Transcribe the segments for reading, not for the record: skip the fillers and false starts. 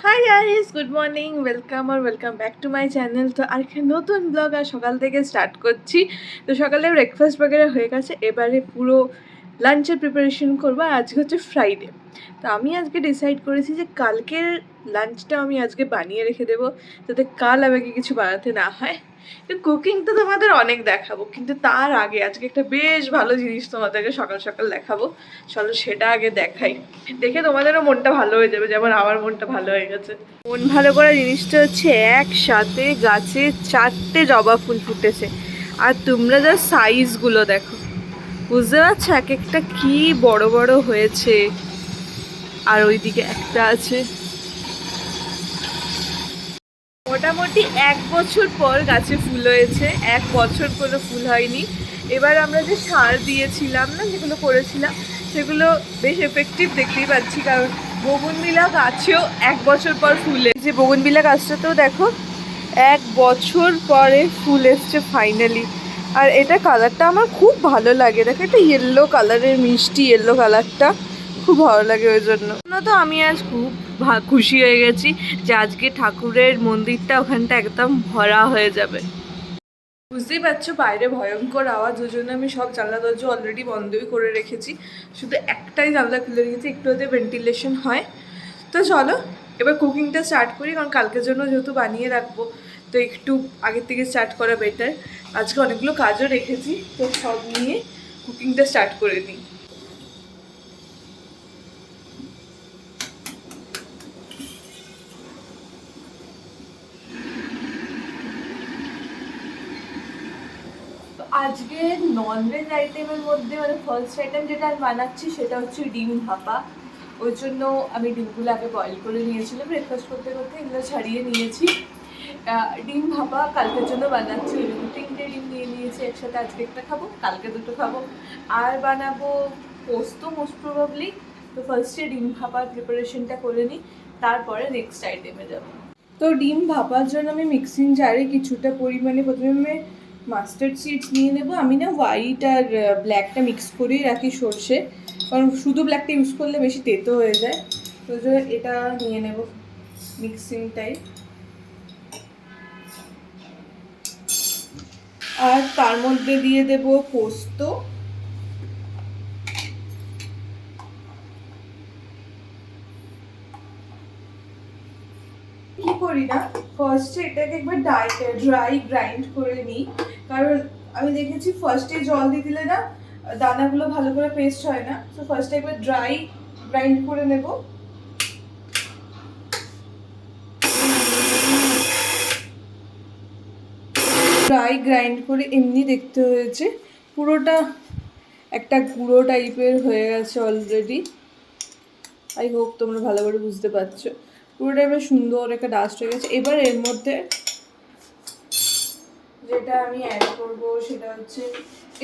Hi guys, good morning, welcome back to my channel. তো আর কি নতুন ব্লগ আর সকাল থেকে স্টার্ট করছি। তো সকালে ব্রেকফাস্ট বগেরা হয়ে গেছে, এবারে পুরো লাঞ্চের প্রিপারেশন করবো। আর আজকে হচ্ছে ফ্রাইডে। তো আমি আজকে ডিসাইড করেছি যে কালকের লাঞ্চটা আমি আজকে বানিয়ে রেখে দেবো, যাতে কাল আমাকে কিছু বানাতে না হয়। কুকিং তো তোমাদের অনেক দেখাবো, কিন্তু তার আগে আজকে একটা বেশ ভালো জিনিস তোমাদেরকে সকাল সকাল দেখাবো। চলো সেটা আগে দেখাই, দেখে তোমাদেরও মনটা ভালো হয়ে যাবে, যেমন আমার মনটা ভালো হয়ে গেছে। মন ভালো করা জিনিসটা হচ্ছে একসাথে গাছে 4টে জবা ফুল ফুটেছে। আর তোমরা যা সাইজগুলো দেখো, বুঝতে পারছো এক একটা কি বড় বড় হয়েছে। আর ওইদিকে একটা আছে। মোটামুটি 1 বছর পর গাছে ফুল হয়েছে, 1 বছর কোনো ফুল হয়নি। এবার আমরা যে সার দিয়েছিলাম না, যেগুলো করেছিলাম, সেগুলো বেশ এফেক্টিভ দেখতেই পাচ্ছি। কারণ বগুনবিলা গাছেও 1 বছর পর ফুল, যে বগুনবিলা গাছটাতেও দেখো 1 বছর পরে ফুল এসছে ফাইনালি। আর এটা কালারটা আমার খুব ভালো লাগে, দেখো একটা ইয়েলো কালারের, মিষ্টি ইয়েলো কালারটা খুব ভালো লাগে। ওই জন্য তো আমি আজ খুব খুশি হয়ে গেছি যে আজকে ঠাকুরের মন্দিরটা ওখানটা একদম ভরা হয়ে যাবে। বুঝতেই পারছো বাইরে ভয়ঙ্কর আওয়াজ, ওই জন্য আমি সব জানলা দরজা অলরেডি বন্ধই করে রেখেছি। শুধু একটাই জানলা খুলে রেখেছি, একটু ওতে ভেন্টিলেশন হয়। তো চলো এবার কুকিংটা স্টার্ট করি, কারণ কালকের জন্য যেহেতু বানিয়ে রাখবো, তো একটু আগের থেকে স্টার্ট করা বেটার। আজকে অনেকগুলো কাজও রেখেছি, তো সব নিয়ে কুকিংটা স্টার্ট করে নিই। আজকে ননভেজ আইটেমের মধ্যে মানে ফার্স্ট আইটেম যেটা আমি বানাচ্ছি সেটা হচ্ছে ডিম ভাপা। ওই জন্য আমি ডিমগুলো আগে বয়েল করে নিয়েছিলাম, ব্রেকফাস্ট করতে করতে এগুলো ছাড়িয়ে নিয়েছি। ডিম ভাপা কালকের জন্য বানাচ্ছি। 3টে ডিম নিয়ে নিয়েছি একসাথে, আজকে একটা খাবো, কালকে 2টো খাবো। আর বানাবো পোস্ত মোস্ট প্রবাবলি। তো ফার্স্টে ডিম ভাপার প্রিপারেশনটা করে নিই, তারপরে নেক্সট আইটেমে যাবো। তো ডিম ভাপার জন্য আমি মিক্সিং জারে কিছুটা পরিমাণে প্রথমে মাস্টার্ড সিডস নিয়ে নেবো। আমি না হোয়াইট আর ব্ল্যাকটা মিক্স করেই রাখি সর্ষে, কারণ শুধু ব্ল্যাকটা ইউজ করলে বেশি তেতো হয়ে যায়। তো এটা নিয়ে নেব মিক্সিংটাই। আর তার মধ্যে দিয়ে দেব পোস্ত, কি করি না ফার্স্টে এটাকে একবার ড্রাই গ্রাইন্ড করে নিই। কারণ আমি দেখেছি ফার্স্টে জল দিয়ে দিলে না দানাগুলো ভালো করে পেস্ট হয় না। তো ফার্স্টে একবার ড্রাই গ্রাইন্ড করে নেব। ড্রাই গ্রাইন্ড করে এমনি দেখতে হয়েছে, পুরোটা একটা গুঁড়ো টাইপের হয়ে গেছে অলরেডি। আই হোপ তোমরা ভালো করে বুঝতে পারছো। পুরোটা এবার সুন্দর একটা ডাস্ট হয়ে গেছে। এবার এর মধ্যে যেটা আমি অ্যাড করব সেটা হচ্ছে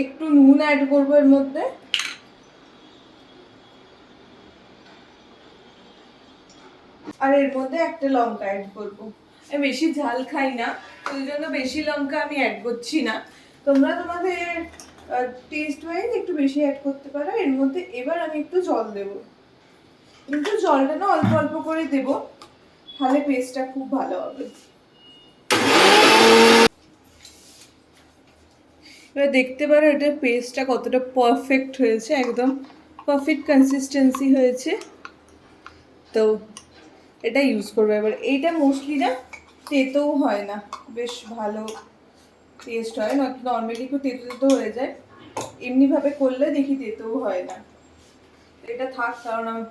একটু নুন অ্যাড করব এর মধ্যে। আর এর মধ্যে একটা লঙ্কা অ্যাড করব। আমি বেশি ঝাল খাই না, ওই জন্য বেশি লঙ্কা আমি অ্যাড করছি না। তোমরা তোমাদের টেস্ট ওয়াইজ একটু বেশি অ্যাড করতে পারো এর মধ্যে। এবার আমি একটু জল দেব, কিন্তু জলটা না অল্প অল্প করে দেব, তাহলে পেস্টটা খুব ভালো হবে। এবার দেখতে পারো এটার পেস্টটা কতটা পারফেক্ট হয়েছে, একদম পারফেক্ট কনসিস্টেন্সি হয়েছে। তো এটা ইউজ করবো এবার। এইটা মোস্টলি না তেতোও হয় না, বেশ ভালো টেস্ট হয়। নর্মালি একটু তেতো তেতো হয়ে যায়, এমনিভাবে করলে দেখি তেতোও হয় না। এটা থাক, কারণ আমার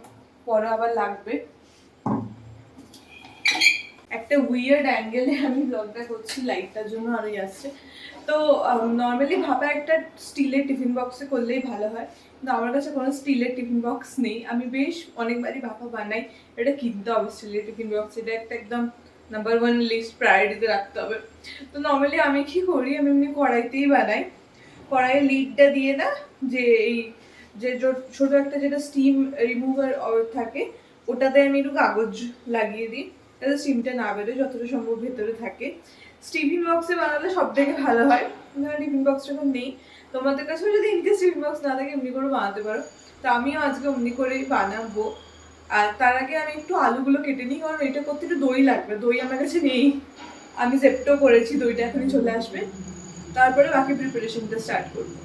পরে আবার লাগবে। একটা উইয়ার্ড অ্যাঙ্গেলে আমি ব্লগটা করছি, লাইটটার জন্য আরোই আসছে। তো নর্মালি ভাপা একটা স্টিলের টিফিন বক্সে করলেই ভালো হয়, কিন্তু আমার কাছে কোনো স্টিলের টিফিন বক্স নেই। আমি বেশ অনেকবারই ভাপা বানাই, এটা কিনতে হবে স্টিলের টিফিন বক্স। এটা একটা একদম নাম্বার 1 লিস্ট প্রায়োরিটিতে রাখতে হবে। তো নর্মালি আমি কি করি, আমি এমনি কড়াইতেই বানাই। কড়াইয়ের লিডটা দিয়ে না, যে এই যে ছোটো একটা যেটা স্টিম রিমুভার থাকে, ওটাতে আমি একটু কাগজ লাগিয়ে দিই, যাতে স্টিমটা না বেরোয়, যতটা সম্ভব ভেতরে থাকে। টিফিন বক্সে বানালে সব থেকে ভালো হয়। টিফিন বক্স যখন নেই তোমাদের কাছেও, যদি ইনকেস টিফিন বক্স না থাকে এমনি করে বানাতে পারো। তো আমিও আজকে অমনি করেই বানাবো। আর তার আগে আমি একটু আলুগুলো কেটে নিই, কারণ এটা করতে একটু দই লাগবে, দই আমার কাছে নেই। আমি জেপ্টো করেছি, দইটা এখনই চলে আসবে, তারপরে বাকি প্রিপারেশনটা স্টার্ট করবো।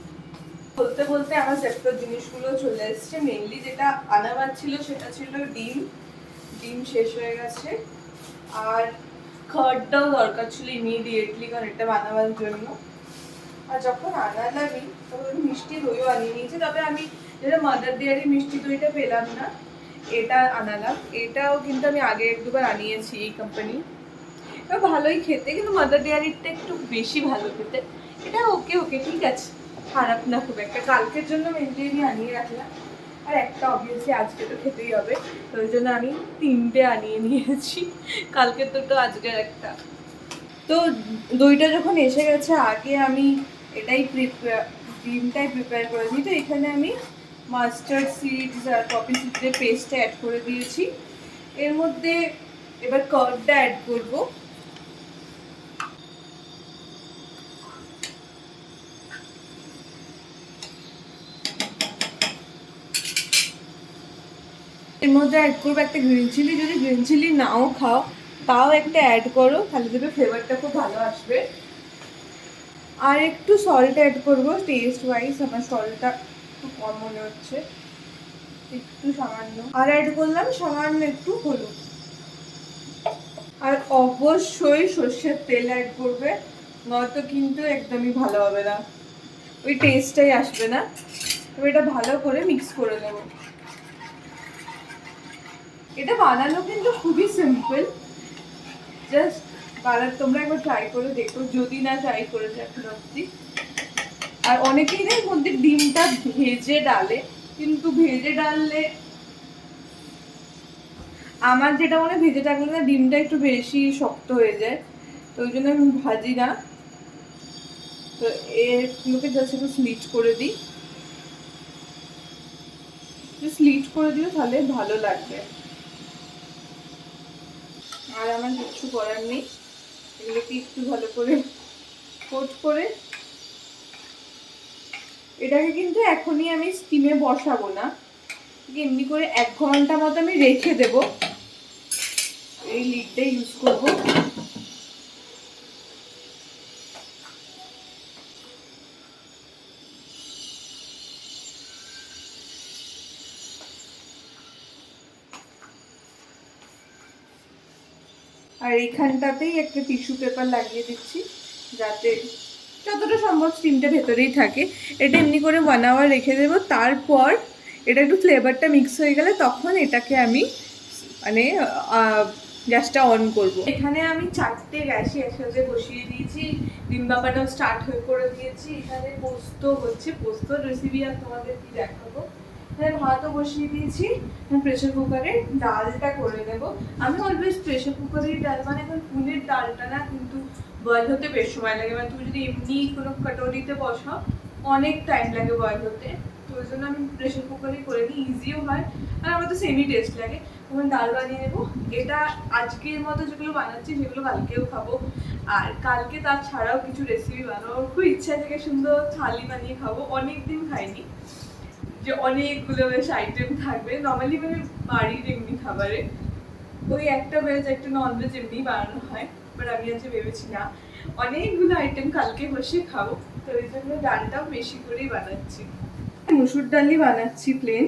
বলতে বলতে আমার জেপ্টোর জিনিসগুলো চলে এসছে। মেনলি যেটা আনাবার ছিল সেটা ছিল ডিম। ডিম শেষ হয়ে গেছে, আর খার্ডটাও দরকার ছিল ইমিডিয়েটলি, কারণ এটা বানাবার জন্য। আর যখন আনালামই তখন মিষ্টি দইও আনিয়ে নিয়েছি, তবে আমি যেটা মাদার ডেয়ারি মিষ্টি দইটা পেলাম না, এটা আনালাম। এটাও কিন্তু আমি আগে এক দুবার আনিয়েছি এই কোম্পানি, এটা ভালোই খেতে, কিন্তু মাদার ডেয়ারিটা একটু বেশি ভালো খেতে। এটা ওকে ওকে ঠিক আছে, খারাপ না খুব একটা। কালকের জন্য মেনলি আমি আনিয়ে রাখলাম, আর একটা অবভিয়াসলি আজকে তো খেতেই হবে, তো ওই জন্য আমি 3টে আনিয়ে নিয়েছি, কালকের দুটো আজকের একটা। তো দইটা যখন এসে গেছে, আগে আমি এটাই ডিমটাই প্রিপেয়ার করে দিই। তো এখানে আমি মাস্টার্ড সিডস আর পপি সিডসের পেস্টটা অ্যাড করে দিয়েছি। এর মধ্যে এবার কার্ডটা অ্যাড করব। এর মধ্যে অ্যাড করবো একটা গ্রিন চিলি, যদি গ্রিন চিলি নাও খাও তাও একটা অ্যাড করো, তাহলে দেবে ফ্লেভারটা খুব ভালো আসবে। আর একটু সল্ট অ্যাড করবো টেস্ট ওয়াইজ, আমার সল্টটা একটু কম মনে হচ্ছে, একটু সামান্য। আর অ্যাড করলাম সামান্য একটু হলুদ। আর অবশ্যই সর্ষের তেল অ্যাড করবে, নয়তো কিন্তু একদমই ভালো হবে না, ওই টেস্টটাই আসবে না। তবে এটা ভালো করে মিক্স করে নেব। এটা বানানো কিন্তু খুবই সিম্পল, জাস্ট তোমরা একবার ট্রাই করে দেখো, যদি না ট্রাই করেছো এখন অব্দি। আর অনেকেই এর মধ্যে ডিমটা ভেজে ডালে, কিন্তু ভেজে ডাললে আমার যেটা মনে হয় ভেজে ডাললে না ডিমটা একটু বেশি শক্ত হয়ে যায়, তো ওই জন্য আমি ভাজি না। তো এগুলোকে জাস্ট একটু স্লিট করে দিই, স্লিট করে দিও তাহলে ভালো লাগবে। আর আমার কিছু করার নেই, এগুলোকে একটু ভালো করে কোট করে, এটাকে কিন্তু এখনই আমি স্টিমে বসাবো না, এমনি করে 1 ঘন্টা মতো আমি রেখে দেব। এই লিডটা ইউজ করব। আর এইখানটাতেই একটা টিস্যু পেপার লাগিয়ে দিচ্ছি, যাতে যতটা সম্ভব স্টিমটা ভেতরেই থাকে। এটা এমনি করে 1 আওয়ার রেখে দেবো। তারপর এটা একটু ফ্লেভারটা মিক্স হয়ে গেলে তখন এটাকে আমি মানে গ্যাসটা অন করব। এখানে আমি 4টে গ্যাসই একসাথে বসিয়ে দিয়েছি, ডিম বাপাটাও স্টার্ট হয়ে করে দিয়েছি। এখানে পোস্ত হচ্ছে, পোস্তর রেসিপি আর তোমাদের কি দেখাবো। এখানে ভাতও বসিয়ে দিয়েছি, প্রেশার কুকারে ডালটা করে নেব। আমি অলওয়েজ প্রেশার কুকারের ডাল, মানে এখন ফুলের ডালটা না কিন্তু বয়েল হতে বেশ সময় লাগে, মানে তুমি যদি এমনি কোনো কাটোরিতে বসাও অনেক টাইম লাগে বয়েল হতে, তো ওই জন্য আমি প্রেশার কুকারেই করে নিই, ইজিও হয় আর আমার তো সেমই টেস্ট লাগে। তখন ডাল বানিয়ে নেবো। এটা আজকের মতো যেগুলো বানাচ্ছি সেগুলো কালকেও খাবো, আর কালকে তার ছাড়াও কিছু রেসিপি বানাবো, খুব ইচ্ছা থেকে সুন্দর থালি বানিয়ে খাবো, অনেকদিন খাইনি, যে অনেকগুলো বেশ আইটেম থাকবে। নর্মালি মানে বাড়ির এমনি খাবারে ওই একটা ভেজ একটা ননভেজ এমনি বানানো হয়, বাট আমি আজকে ভেবেছি না, অনেকগুলো আইটেম কালকে বসে খাবো, তো ওই জন্য ডালটাও বেশি করেই বানাচ্ছি। মুসুর ডালই বানাচ্ছি প্লেন।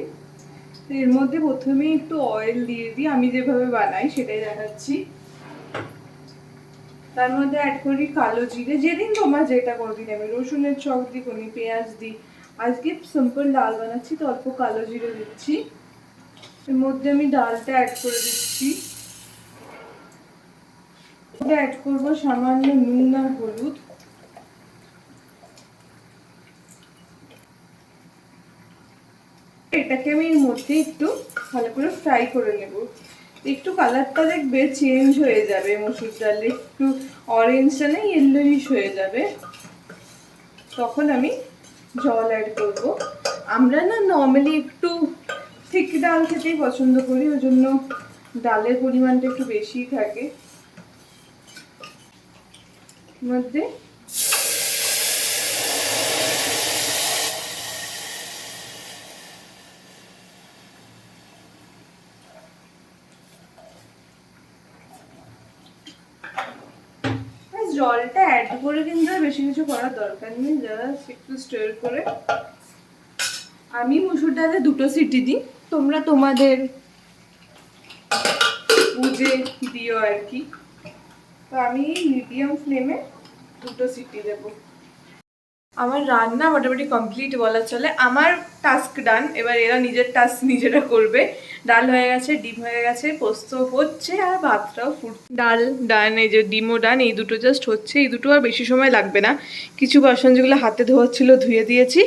এর মধ্যে প্রথমে একটু অয়েল দিয়ে দিই, আমি যেভাবে বানাই সেটাই দেখাচ্ছি। তার মধ্যে অ্যাড করি কালো জিরে, যেদিন তোমার যেটা কোনোদিন আমি রসুনের চক দিই, কোনো পেঁয়াজ দিই, আজকে সিম্পল ডাল বানাচ্ছি তো অল্প কালো জিরে দিচ্ছি। এর মধ্যে আমি ডালটা অ্যাড করে দিচ্ছি, অ্যাড করবো সামান্য নুন আর হলুদ। এটাকে আমি এর মধ্যে একটু ভালো করে ফ্রাই করে নেব। একটু কালারটা দেখবে চেঞ্জ হয়ে যাবে, মসুর ডালে একটু অরেঞ্জটা না ইয়েলোইশ হয়ে যাবে, তখন আমি জল অ্যাড করব। আমরা না নর্মালি একটু ঠিক ডাল খেতেই পছন্দ করি, ওই জন্য ডালের পরিমাণটা একটু বেশিই থাকে। মধ্যে জলটা অ্যাড করে কিন্তু বেশি কিছু করার দরকার নেই, জাস্ট একটু স্টির করে। আমি মুসুর ডালে 2টো সিটি দিই, তোমরা তোমাদের বুঝে দিও আর কি। তো আমি মিডিয়াম ফ্লেমে 2টো সিটি দেবো। আমার রান্না মোটামুটি কমপ্লিট বলা চলে, আমার টাস্ক ডান। এবার এরা নিজের টাস্ক নিজেরা করবে। ডাল হয়ে গেছে, ডিম হয়ে গেছে, পোস্ত হচ্ছে, আর ভাতটাও ডাল ডান, এই যে ডিমও ডান, এই দুটো জাস্ট হচ্ছে। এই দুটো আর বেশি সময় লাগবে না। কিছু বাসন যেগুলো হাতে ধোয়াচ্ছিল ধুয়ে দিয়েছি,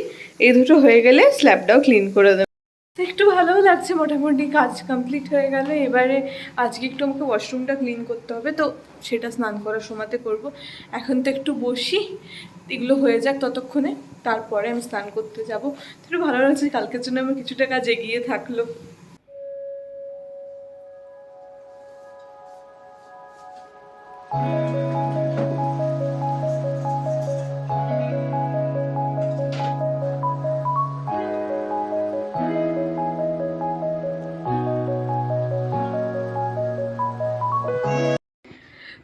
এই দুটো হয়ে গেলে স্ল্যাবটাও ক্লিন করে দেবো। একটু ভালোও লাগছে, মোটামুটি কাজ কমপ্লিট হয়ে গেল। এবারে আজকে একটু আমাকে ওয়াশরুমটা ক্লিন করতে হবে, তো সেটা স্নান করার সময়তে করব। এখন তো একটু বসি, এগুলো হয়ে যাক ততক্ষণে, তারপরে আমি স্নান করতে যাব। একটু ভালো লাগছে, কালকের জন্য আমার কিছুটা কাজ এগিয়ে থাকলো।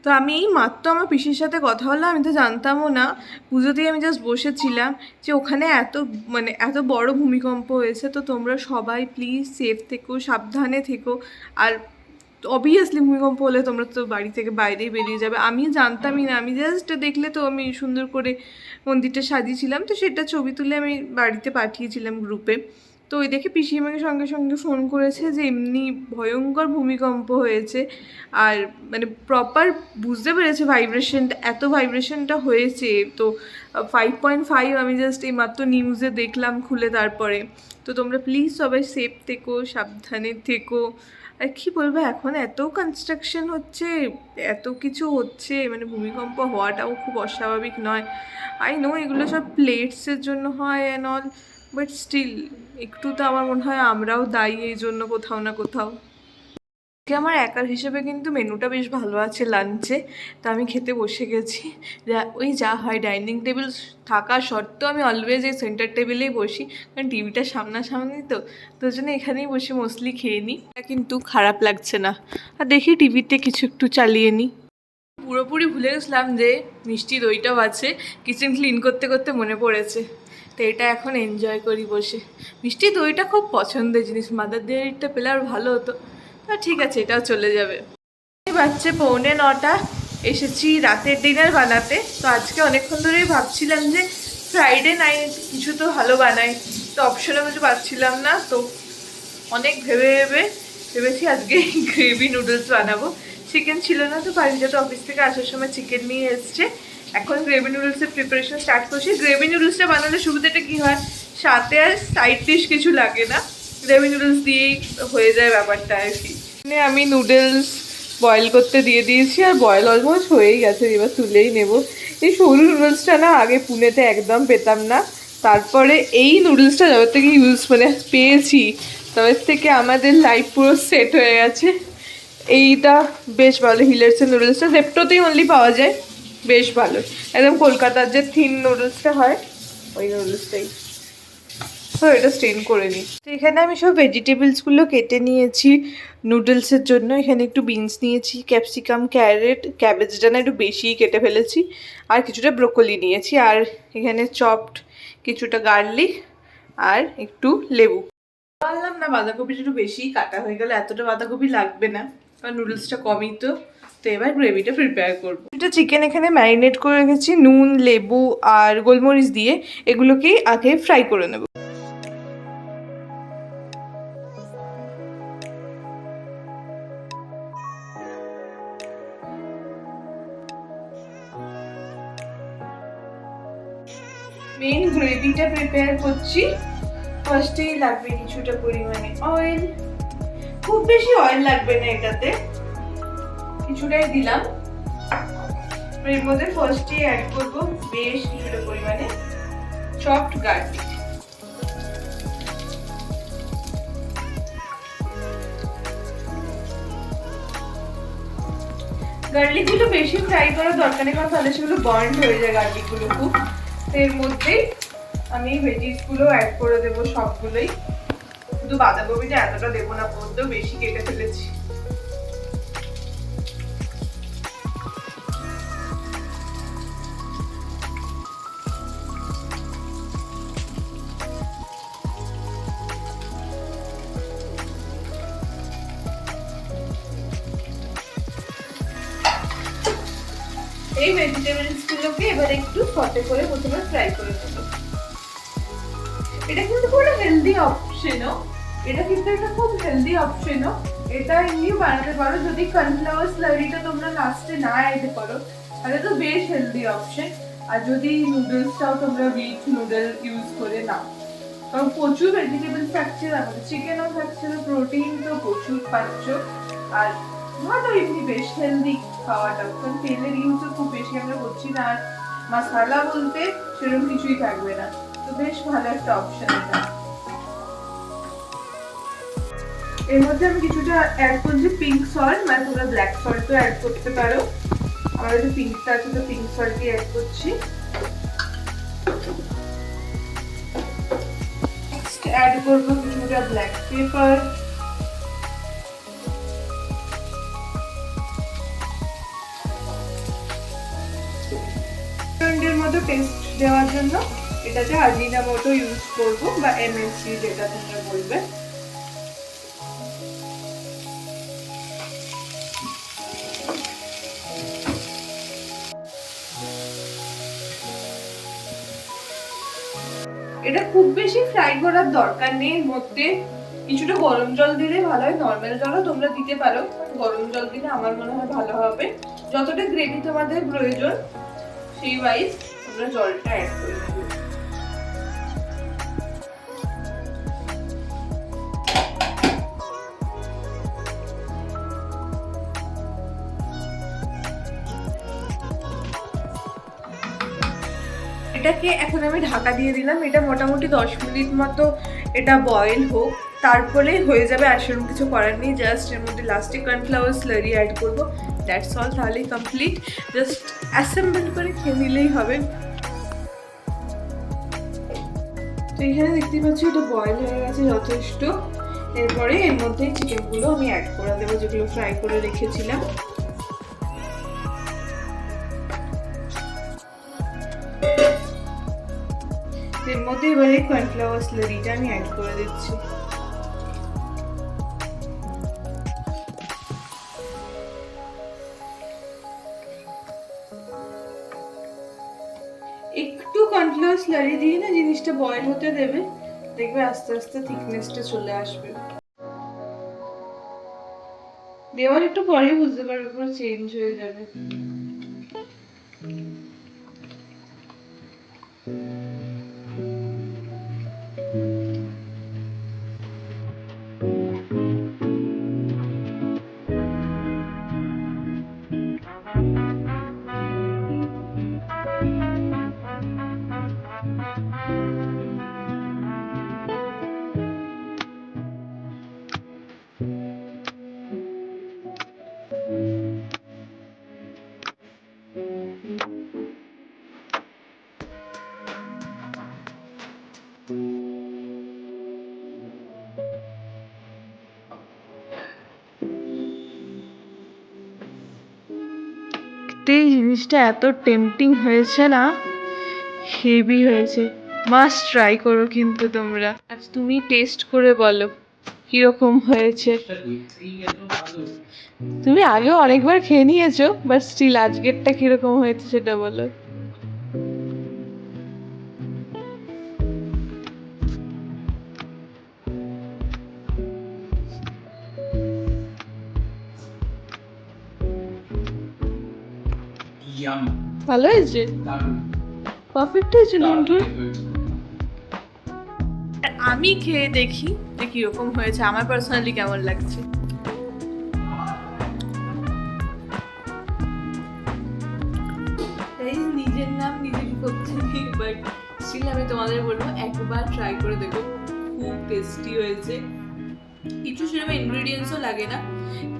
তো আমি এই মাত্র আমার পিসির সাথে কথা হলো, আমি তো জানতামও না। পুজোতেই আমি জাস্ট বসেছিলাম যে ওখানে এত বড় ভূমিকম্প হয়েছে। তো তোমরা সবাই প্লিজ সেফ থেকো, সাবধানে থেকো। আর অবভিয়াসলি ভূমিকম্প হলে তোমরা তো বাড়ি থেকে বাইরেই বেরিয়ে যাবে। আমি জানতামই না, আমি জাস্ট দেখলে তো আমি সুন্দর করে মন্দিরটা সাজিয়েছিলাম, তো সেটা ছবি তুলে আমি বাড়িতে পাঠিয়েছিলাম গ্রুপে। তো ওই দেখে পিসি আমাকে সঙ্গে সঙ্গে ফোন করেছে যে এমনি ভয়ঙ্কর ভূমিকম্প হয়েছে। আর প্রপার বুঝতে পেরেছে ভাইব্রেশনটা হয়েছে। তো 5.5 আমি জাস্ট এই মাত্র নিউজে দেখলাম খুলে তারপরে। তো তোমরা প্লিজ সবাই সেফ থেকো, সাবধানে থেকো। আর কী বলবো, এখন এত কনস্ট্রাকশন হচ্ছে, এত কিছু হচ্ছে, ভূমিকম্প হওয়াটাও খুব অস্বাভাবিক নয়। আই নো এগুলো সব প্লেটসের জন্য হয় অ্যান্ড অল, বাট স্টিল একটু তো আমার মনে হয় আমরাও দায়ী এই জন্য কোথাও না কোথাও। আমার একার হিসেবে কিন্তু মেনুটা বেশ ভালো আছে লাঞ্চে। তো আমি খেতে বসে গেছি। ওই যা হয়, ডাইনিং টেবিল থাকা সত্ত্বেও আমি অলওয়েজ এই সেন্টার টেবিলেই বসি, কারণ টিভিটা সামনাসামনি। তো তোর জন্য এখানেই বসে মোস্টলি খেয়ে নিই। কিন্তু খারাপ লাগছে না। আর দেখি টিভিতে কিছু একটু চালিয়ে নিই। পুরোপুরি ভুলে গেছিলাম যে মিষ্টি দইটাও আছে, কিচেন ক্লিন করতে করতে মনে পড়েছে। তো এটা এখন এনজয় করি বসে। মিষ্টি দইটা খুব পছন্দের জিনিস, মাদার ডেয়ারিটা পেলে আর ভালো হতো। ঠিক আছে, এটাও চলে যাবে। বাচ্চা 8:45, এসেছি রাতের ডিনার বানাতে। তো আজকে অনেকক্ষণ ধরেই ভাবছিলাম যে ফ্রাইডে নাইট কিছু তো ভালো বানাই, তো অপশনে কিছু পাচ্ছিলাম না। তো অনেক ভেবেছি আজকে গ্রেভি নুডলস বানাবো। চিকেন ছিল না, তো পারিজাত অফিস থেকে আসার সময় চিকেন নিয়ে এসছে। এখন গ্রেভি নুডলসের প্রিপারেশন স্টার্ট করছি। গ্রেভি নুডলসটা বানালে সুবিধাটা কী হয়, সাথে আর সাইড ডিশ কিছু লাগে না, গ্রেভি নুডলস দিয়েই হয়ে যায় ব্যাপারটা আর কি। আমি নুডলস বয়েল করতে দিয়ে দিয়েছি, আর বয়েল অলমোস্ট হয়েই গেছে, এবার তুলেই নেব। এই সরু নুডলসটা না আগে পুনেতে একদম পেতাম না। তারপরে এই নুডলসটা যবে থেকে পেয়েছি, তবে থেকে আমাদের লাইফ পুরো সেট হয়ে গেছে। এইটা বেশ ভালো, হিলার্সের নুডলসটা জেপ্টোতেই অনলি পাওয়া যায়, বেশ ভালো। একদম কলকাতার যে থিন নুডলসটা হয়, ওই নুডলসটাই। তো এটা স্টেন করে নিই। তো এখানে আমি সব ভেজিটেবলসগুলো কেটে নিয়েছি নুডলসের জন্য। এখানে একটু বিনস নিয়েছি, ক্যাপসিকাম, ক্যারেট, ক্যাবেজটা না একটু বেশিই কেটে ফেলেছি, আর কিছুটা ব্রোকলি নিয়েছি, আর এখানে চপড কিছুটা গার্লিক, আর একটু লেবু। বললাম না বাঁধাকপিটা একটু বেশিই কাটা হয়ে গেল, এতটা বাঁধাকপি লাগবে না, কারণ নুডলসটা কমই তো। তো এবার গ্রেভিটা প্রিপেয়ার করবো। এটা চিকেন এখানে ম্যারিনেট করে রেখেছি নুন, লেবু আর গোলমরিচ দিয়ে। এগুলোকেই আগে ফ্রাই করে নেব। মেন গ্রেভিটা প্রিপেয়ার করছি। ফার্স্টেই লাগবে কিছুটা পরিমাণে অয়েল, খুব বেশি অয়েল লাগবে না এটাতে, কিছুটাই দিলাম। এর মধ্যে ফার্স্টেই অ্যাড করব বেশ কিছুটা পরিমাণে চপড গার্লিক। গার্লিকগুলো বেশি ফ্রাই করার দরকার নেই, কারণ তাহলে সেগুলো বার্ন হয়ে যায় গার্লিকগুলো খুব। এর মধ্যে আমি ভেজিসগুলো অ্যাড করে দেবো সবগুলোই, শুধু বাঁধাকপিটা এতটা দেবো না, বলতেও বেশি কেটে ফেলেছি। এই ভেজিটেবলস গুলোকে এবার একটু সটে করে প্রথমে ফ্রাই করে নেব। এটা কিন্তু পুরো হেলদি অপশনও, এটা কিন্তু একটা খুব হেলদি অপশনও। এটা এমনিও বানাতে পারো, যদি কর্নফ্লাওয়ার স্লারিটা তোমরা লাস্টে না অ্যাড করো তাহলে তো বেশ হেলদি অপশন। আর যদি নুডলসটাও তোমরা হুইট নুডল ইউজ করে নাও, কারণ প্রচুর ভেজিটেবল থাকছে, আমাদের চিকেনও থাকছে, প্রোটিন তো প্রচুর পাচ্ছ। আর ভালো এমনি বেশ হেলদি খাওয়াটা, কারণ তেলের ইউজও খুব বেশি আমরা করছি না, আর মশলা বলতে সেরকম কিছুই থাকবে না, তো বেশ ভালো একটা অপশন এটা। এর মধ্যে আমি কিছুটা অ্যাড করছি পিঙ্ক সল্ট, মানে তোমরা ব্ল্যাক সল্টও অ্যাড করতে পারো। আমার কাছে পিঙ্কটা আছে তো পিঙ্ক সল্টই অ্যাড করছি। নেক্সট অ্যাড করবো কিছুটা ব্ল্যাক পেপার। রেস্টুরেন্টের মতো টেস্ট দেওয়ার জন্য এটাতে আজিনামোটো ইউজ করবো, বা এমএসজি যেটা তোমরা বলবে। এটা খুব বেশি ফ্রাই করার দরকার নেই, এর মধ্যে কিছুটা গরম জল দিলে ভালো হয়, নর্মাল জলও তোমরা দিতে পারো, গরম জল দিলে আমার মনে হয় ভালো হবে। যতটা গ্রেভি তোমাদের প্রয়োজন সেই ওয়াইজ তোমরা জলটা অ্যাড করে দেবে। এটাকে এখন আমি ঢাকা দিয়ে দিলাম, এটা মোটামুটি 10 মিনিট মতো এটা বয়েল হোক, তারপরে হয়ে যাবে। আর সেরকম কিছু করার নেই, জাস্ট এর মধ্যে লাস্টে কর্নফ্লাওয়ার স্লারি অ্যাড করবো, দ্যাটস অল, তাহলেই কমপ্লিট। জাস্ট অ্যাসেম্বল করে খেয়ে নিলেই হবে। তো এখানে দেখতেই পাচ্ছি এটা বয়েল হয়ে গেছে যথেষ্ট। এরপরে এর মধ্যে চিকেনগুলো আমি অ্যাড করে দেবো, যেগুলো ফ্রাই করে রেখেছিলাম। এর মধ্যে এবারে কর্নফ্লাওয়ার স্লারিটা আমি অ্যাড করে দিচ্ছি। একটু কর্নফ্লাওয়ার স্লারি দিয়ে না জিনিসটা বয়েল হতে দেবে, দেখবে আস্তে আস্তে থিকনেসটা চলে আসবে। দেওয়ার একটু পরে বুঝতে পারবে পুরো চেঞ্জ হয়ে যাবে। এই জিনিসটা এত টেম্পটিং হয়েছে না, হেভি হয়েছে, মাস্ট ট্রাই করো কিন্তু তোমরা। আজ তুমি টেস্ট করে বলো কিরকম হয়েছে। তুমি আগেও অনেকবার খেয়ে নিয়েছো, বাট স্টিল আজকেরটা কিরকম হয়েছে সেটা বলো। ভালো হয়েছে, পারফেক্ট হয়েছে বন্ধু। আমি খেয়ে দেখি যে কিরকম হয়েছে, আমার পার্সোনালি কেমন লাগছে। নিজের নাম নিজেই করতে নেই, বাট স্টিল আমি তোমাদের বলবো একবার ট্রাই করে দেখো, খুব টেস্টি হয়েছে। কিছু সেরকম ইনগ্রেডিয়েন্টসও লাগে না,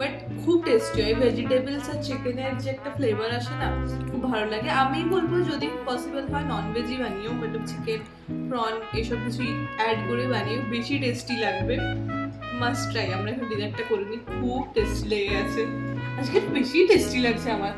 বাট খুব টেস্টি হয়। ভেজিটেবলস আর চিকেনের যে একটা ফ্লেভার আসে না, খুব ভালো লাগে। আমি বলবো যদি পসিবল হয় ননভেজই বানিও, বাট চিকেন প্রন এসব কিছু অ্যাড করে বানিও, বেশি টেস্টি লাগবে। Must try. আমরা এখন ডিনারটা করে নিই, খুব টেস্টি লেগে গেছে আজকে, বেশি টেস্টি লাগছে আমার।